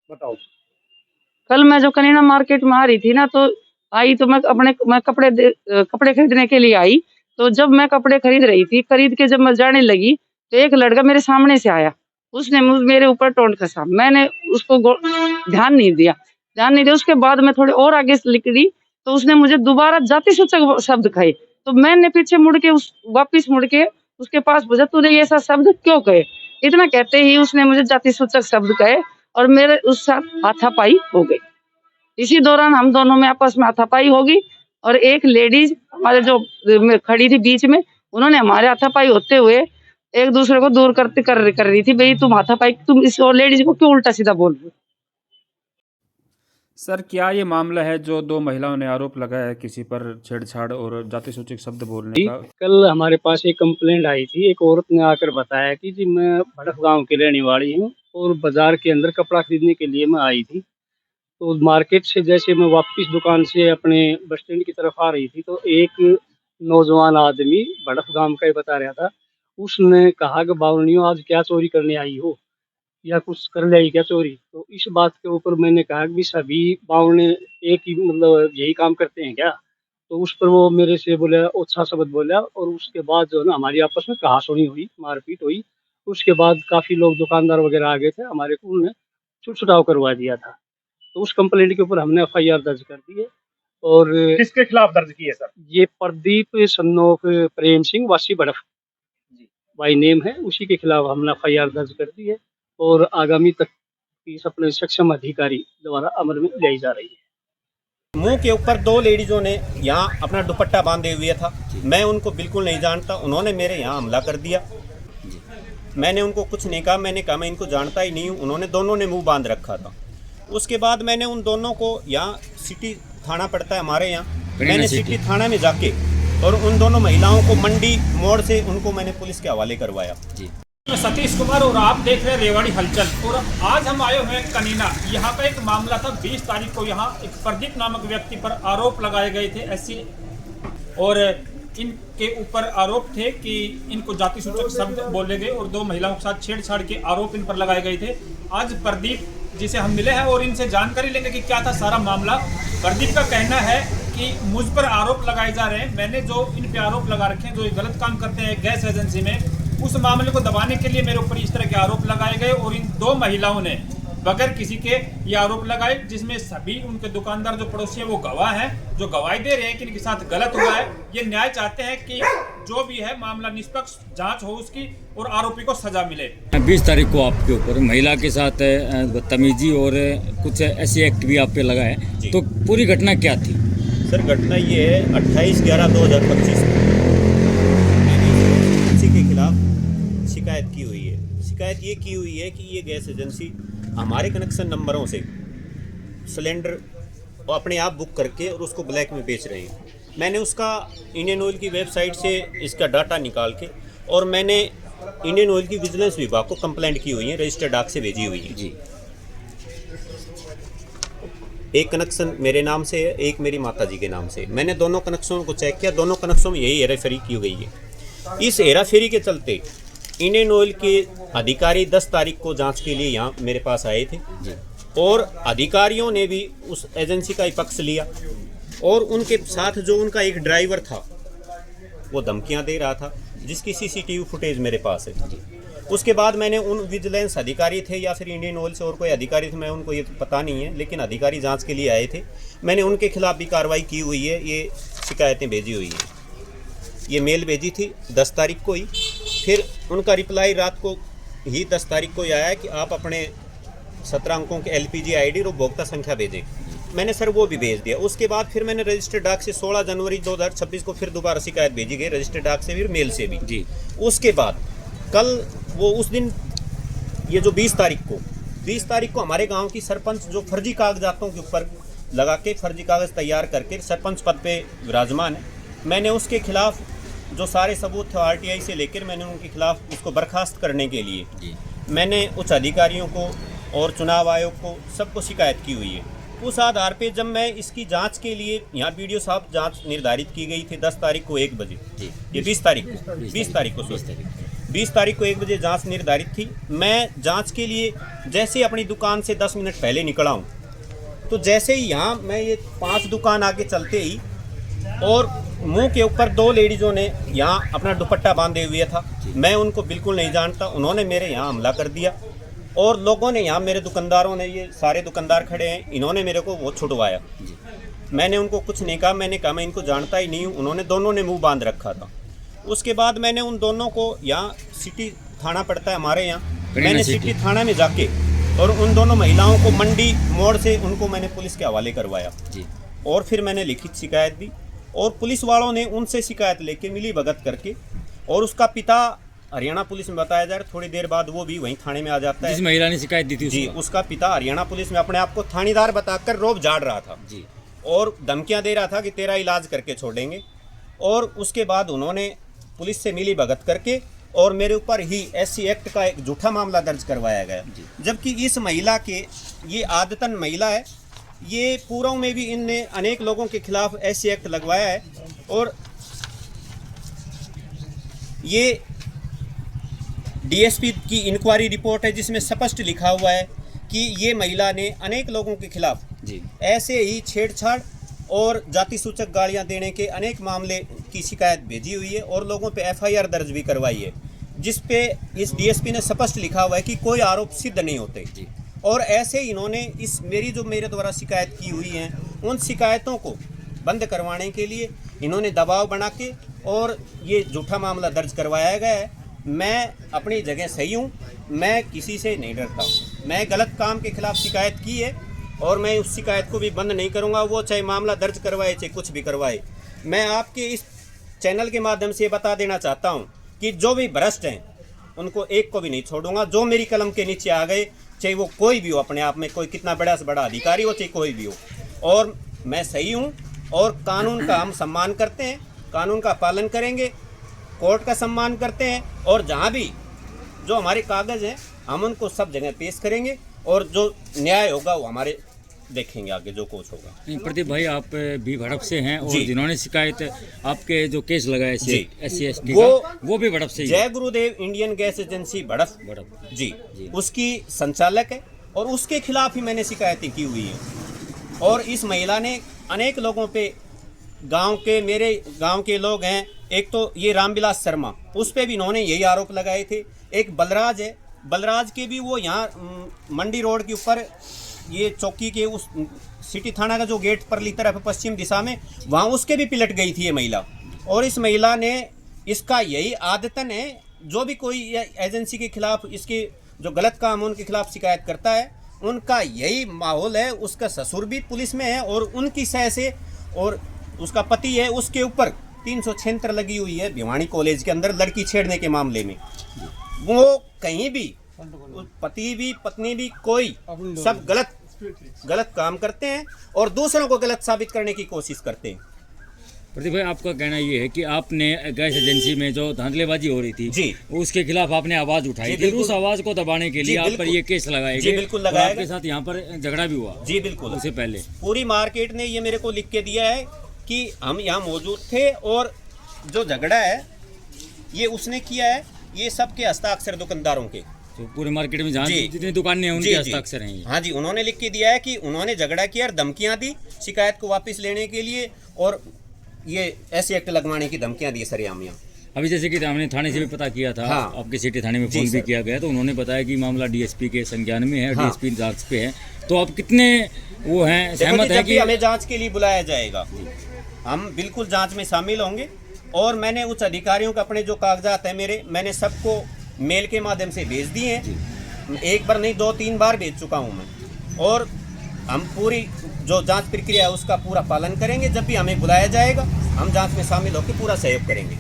बताओ। कल मैं जो कनीना मार्केट में आ रही थी ना, तो आई तो मैं कपड़े खरीदने के लिए आई। तो जब मैं कपड़े खरीद रही थी, खरीद के जब मैं जाने लगी, तो एक लड़का मेरे सामने से आया। उसने मेरे ऊपर टोंट कसा। मैंने उसको ध्यान नहीं दिया। उसके बाद मैं थोड़े और आगे से निकली, तो उसने मुझे दोबारा जाति सूचक शब्द कहे। तो मैंने पीछे मुड़ के वापिस मुड़ के उसके पास पूछा, तूने ये ऐसा शब्द क्यों कहे? इतना कहते ही उसने मुझे जाति सूचक शब्द कहे और मेरे उस साथ हाथापाई हो गई। इसी दौरान हम दोनों में आपस में हाथापाई होगी और एक लेडीज हमारे जो खड़ी थी बीच में, उन्होंने हमारे हाथापाई होते हुए एक दूसरे को दूर कर रही थी, भाई तुम हाथापाई, तुम इस लेडीज को क्यों उल्टा सीधा बोल रहे हो? सर, क्या ये मामला है जो दो महिलाओं ने आरोप लगाया है किसी पर छेड़छाड़ और जाति सूचक शब्द बोलने का? कल हमारे पास एक कंप्लेंट आई थी। एक औरत ने आकर बताया कि जी मैं भड़क गांव की रहने वाली हूं और बाजार के अंदर कपड़ा खरीदने के लिए मैं आई थी। तो मार्केट से जैसे मैं वापस दुकान से अपने बस स्टैंड की तरफ आ रही थी, तो एक नौजवान आदमी भड़क गांव का ही बता रहा था। उसने कहा कि बावनियो आज क्या चोरी करने आई हो या कुछ कर लाई क्या चोरी? तो इस बात के ऊपर मैंने कहा कि सभी बावने एक ही मतलब यही काम करते हैं क्या? तो उस पर वो मेरे से बोला, ओछा शब्द बोला और उसके बाद जो है ना हमारी आपस में कहासुनी हुई, मारपीट हुई। उसके बाद काफ़ी लोग दुकानदार वगैरह आ गए थे, हमारे को उन्होंने छुड़छुड़ाव करवा दिया था। तो उस कंप्लेंट के ऊपर हमने एफआईआर दर्ज कर दी है। और किसके खिलाफ दर्ज की है सर? ये प्रदीप सन्नोफ प्रेम सिंह वासी भड़क बाई नेम है, उसी के खिलाफ हमने एफआईआर दर्ज कर दी है और आगामी तक अपने सक्षम अधिकारी द्वारा अमल में लाई जा रही है। मुंह के ऊपर दो लेडीजों ने यहाँ अपना दुपट्टा बांधे हुए था। मैं उनको बिल्कुल नहीं जानता, उन्होंने मेरे यहाँ हमला कर दिया। मैंने उनको कुछ नहीं कहा, मैंने कहा मैं इनको जानता ही नहीं हूँ। उन्होंने दोनों ने मुंह बांध रखा था। उसके बाद मैंने उन दोनों को यहाँ सिटी थाना पड़ता है हमारे यहाँ, मैंने सिटी थाना में जाके और उन दोनों महिलाओं को मंडी मोड़ से उनको मैंने पुलिस के हवाले करवाया। मैं सतीश कुमार और आप देख रहे हैं रेवाड़ी हलचल। और आज हम आए हुए हैं कनीना। यहाँ पे एक मामला था 20 तारीख को। यहाँ एक प्रदीप नामक व्यक्ति पर आरोप लगाए गए थे ऐसी, और इनके ऊपर आरोप थे कि इनको जाति सूचक शब्द बोले गए और दो महिलाओं के साथ छेड़छाड़ के आरोप इन पर लगाए गए थे। आज प्रदीप जिसे हम मिले हैं और इनसे जानकारी लेंगे कि क्या था सारा मामला। प्रदीप का कहना है कि मुझ पर आरोप लगाए जा रहे हैं, मैंने जो इन पे आरोप लगा रखे हैं, जो गलत काम करते हैं गैस एजेंसी में, उस मामले को दबाने के लिए मेरे ऊपर इस तरह के आरोप लगाए गए। और इन दो महिलाओं ने बगैर किसी के ये आरोप लगाए, जिसमें सभी उनके दुकानदार जो पड़ोसी हैं वो गवाह हैं, जो गवाही दे रहे हैं कि इनके साथ गलत हुआ है। ये न्याय चाहते हैं कि जो भी है मामला निष्पक्ष जांच हो उसकी और आरोपी को सजा मिले। 20 तारीख को आपके ऊपर महिला के साथ बदतमीजी और कुछ ऐसी एक्ट भी आप पे लगा है, तो पूरी घटना क्या थी? सर घटना ये है 28/11/2025 एजेंसी के खिलाफ शिकायत की हुई है। शिकायत ये की हुई है कि ये गैस एजेंसी हमारे कनेक्शन नंबरों से सिलेंडर अपने आप बुक करके और उसको ब्लैक में बेच रहे हैं। मैंने उसका इंडियन ऑयल की वेबसाइट से इसका डाटा निकाल के और मैंने इंडियन ऑयल की विजिलेंस विभाग को कंप्लेंट की हुई है, रजिस्टर्ड डाक से भेजी हुई है जी। एक कनेक्शन मेरे नाम से है, एक मेरी माताजी के नाम से। मैंने दोनों कनेक्शनों को चेक किया, दोनों कनेक्शनों में यही हेराफेरी की गई है। इस हेराफेरी के चलते इंडियन ऑयल के अधिकारी 10 तारीख को जांच के लिए यहाँ मेरे पास आए थे और अधिकारियों ने भी उस एजेंसी का ही पक्ष लिया और उनके साथ जो उनका एक ड्राइवर था वो धमकियाँ दे रहा था, जिसकी सीसीटीवी फुटेज मेरे पास है। उसके बाद मैंने उन विजिलेंस अधिकारी थे या फिर इंडियन ऑयल से और कोई अधिकारी थे, मैं उनको ये पता नहीं है, लेकिन अधिकारी जांच के लिए आए थे। मैंने उनके खिलाफ भी कार्रवाई की हुई है, ये शिकायतें भेजी हुई हैं। ये मेल भेजी थी 10 तारीख को ही, फिर उनका रिप्लाई रात को ही 10 तारीख को ही आया कि आप अपने 17 अंकों के LPG ID और उपभोक्ता संख्या भेजें। मैंने सर वो भी भेज दिया। उसके बाद फिर मैंने रजिस्टर्ड डाक से 16 जनवरी 2026 को फिर दोबारा शिकायत भेजी गई, रजिस्टर्ड डाक से भी और मेल से भी जी। उसके बाद कल वो उस दिन ये जो 20 तारीख को हमारे गांव की सरपंच जो फर्जी कागजातों के ऊपर लगा के फर्जी कागज तैयार करके सरपंच पद पे विराजमान है, मैंने उसके खिलाफ जो सारे सबूत थे RTI से लेकर मैंने उनके खिलाफ उसको बर्खास्त करने के लिए मैंने उच्च अधिकारियों को और चुनाव आयोग को सबको शिकायत की हुई है। उस आधार पे जब मैं इसकी जांच के लिए यहाँ BDO साहब जांच निर्धारित की गई थी 10 तारीख को 1 बजे, ये 20 तारीख को 20 तारीख को 1 बजे जांच निर्धारित थी। मैं जांच के लिए जैसे अपनी दुकान से 10 मिनट पहले निकला हूँ, तो जैसे ही यहाँ मैं ये 5 दुकान आगे चलते ही और मुंह के ऊपर 2 लेडीज़ों ने यहाँ अपना दुपट्टा बांधे हुए था। मैं उनको बिल्कुल नहीं जानता, उन्होंने मेरे यहाँ हमला कर दिया और लोगों ने यहाँ मेरे दुकानदारों ने, ये सारे दुकानदार खड़े हैं, इन्होंने मेरे को वो छुड़वाया। मैंने उनको कुछ नहीं कहा, मैंने कहा मैं इनको जानता ही नहीं हूँ। उन्होंने दोनों ने मुंह बांध रखा था। उसके बाद मैंने उन दोनों को, यहाँ सिटी थाना पड़ता है हमारे यहाँ, मैंने सिटी थाना में जाके और उन दोनों महिलाओं को मंडी मोड़ से उनको मैंने पुलिस के हवाले करवाया जी। और फिर मैंने लिखित शिकायत दी और पुलिस वालों ने उनसे शिकायत लेके मिली भगत करके, और उसका पिता हरियाणा पुलिस में बताया जा रहा है, थोड़ी देर बाद वो भी वहीं थाने में आ जाता है। जिस महिला ने शिकायत दी थी जी, उसका पिता हरियाणा पुलिस में अपने आप को थानेदार बताकर रोब झाड़ रहा था जी, और धमकियां दे रहा था कि तेरा इलाज करके छोड़ेंगे। और उसके बाद उन्होंने पुलिस से मिली भगत करके और मेरे ऊपर ही SC एक्ट का एक झूठा मामला दर्ज करवाया गया, जबकि इस महिला के, ये आदतन महिला है, ये पूर्व में भी इनने अनेक लोगों के खिलाफ SC एक्ट लगवाया है। और ये DSP की इंक्वायरी रिपोर्ट है जिसमें स्पष्ट लिखा हुआ है कि ये महिला ने अनेक लोगों के खिलाफ जी ऐसे ही छेड़छाड़ और जाति सूचक गालियां देने के अनेक मामले की शिकायत भेजी हुई है और लोगों पे FIR दर्ज भी करवाई है, जिस पे इस DSP ने स्पष्ट लिखा हुआ है कि कोई आरोप सिद्ध नहीं होते जी। और ऐसे इन्होंने इस मेरे द्वारा शिकायत की हुई हैं, उन शिकायतों को बंद करवाने के लिए इन्होंने दबाव बना के और ये झूठा मामला दर्ज करवाया गया है। मैं अपनी जगह सही हूँ, मैं किसी से नहीं डरता। मैं गलत काम के खिलाफ शिकायत की है और मैं उस शिकायत को भी बंद नहीं करूँगा, वो चाहे मामला दर्ज करवाए चाहे कुछ भी करवाए। मैं आपके इस चैनल के माध्यम से बता देना चाहता हूँ कि जो भी भ्रष्ट हैं उनको एक को भी नहीं छोड़ूंगा। जो मेरी कलम के नीचे आ गए, चाहे वो कोई भी हो, अपने आप में कोई कितना बड़ा से बड़ा अधिकारी हो, चाहे कोई भी हो, और मैं सही हूँ और कानून का हम सम्मान करते हैं, कानून का पालन करेंगे, कोर्ट का सम्मान करते हैं, और जहाँ भी जो हमारे कागज़ हैं हम उनको सब जगह पेश करेंगे और जो न्याय होगा वो हमारे देखेंगे आगे जो कुछ होगा। प्रदीप भाई, आप भी भड़प से हैं और जिन्होंने शिकायत आपके जो केस लगाया SC वो भी भड़प से ही। जय गुरुदेव इंडियन गैस एजेंसी भड़प जी, उसकी संचालक है और उसके खिलाफ ही मैंने शिकायतें की हुई हैं। और इस महिला ने अनेक लोगों पे, गांव के, मेरे गांव के लोग हैं, एक तो ये रामविलास शर्मा, उस पे भी इन्होंने यही आरोप लगाए थे। एक बलराज है, बलराज के भी वो यहाँ मंडी रोड के ऊपर, ये चौकी के उस सिटी थाना का जो गेट परली तरफ पश्चिम दिशा में, वहाँ उसके भी पिलट गई थी ये महिला। और इस महिला ने, इसका यही आदतन है, जो भी कोई एजेंसी के खिलाफ, इसके जो गलत काम उनके खिलाफ शिकायत करता है, उनका यही माहौल है। उसका ससुर भी पुलिस में है और उनकी सह से, और उसका पति है, उसके ऊपर 376 लगी हुई है भिवानी कॉलेज के अंदर लड़की छेड़ने के मामले में। वो कहीं भी, पति भी पत्नी भी, कोई सब गलत काम करते हैं और दूसरों को गलत साबित करने की कोशिश करते हैं। प्रदीप भाई, आपका कहना ये है कि आपने गैस एजेंसी में जो धांधलेबाजी हो रही थी जी, उसके खिलाफ आपने आवाज उठाई थी, उस आवाज को दबाने के लिए आप पर ये केस लगाए गए। बिल्कुल लगाया। आपके साथ यहाँ पर झगड़ा भी हुआ जी? बिल्कुल। उससे पहले पूरी मार्केट ने ये मेरे को लिख के दिया है कि हम यहाँ मौजूद थे और जो झगड़ा है ये उसने किया है, ये सबके हस्ताक्षर दुकानदारों के, तो पूरी मार्केट में जहाँ जितनी दुकानें हैं उनके हस्ताक्षर हैं। हाँ जी, उन्होंने लिख के दिया है कि उन्होंने झगड़ा किया और धमकियां दी शिकायत को वापस लेने के लिए, और ये SC एक्ट लगवाने की धमकियां दी सरेआम यहाँ। अभी जैसे कि हमने थाने से भी पता किया था, हाँ, आपके सिटी थाने में फोन भी किया गया, तो उन्होंने बताया कि मामला DSP के संज्ञान में है, हाँ, DSP जांच पे है। तो आप कितने वो हैं, सहमत है कि हमें जांच के लिए बुलाया जाएगा, हम बिल्कुल जांच में शामिल होंगे। और मैंने उच्च अधिकारियों का, अपने जो कागजात हैं मेरे, मैंने सबको मेल के माध्यम से भेज दिए हैं। एक बार नहीं, 2-3 बार भेज चुका हूं मैं। और हम पूरी जो जांच प्रक्रिया है उसका पूरा पालन करेंगे। जब भी हमें बुलाया जाएगा हम जांच में शामिल होकर पूरा सहयोग करेंगे।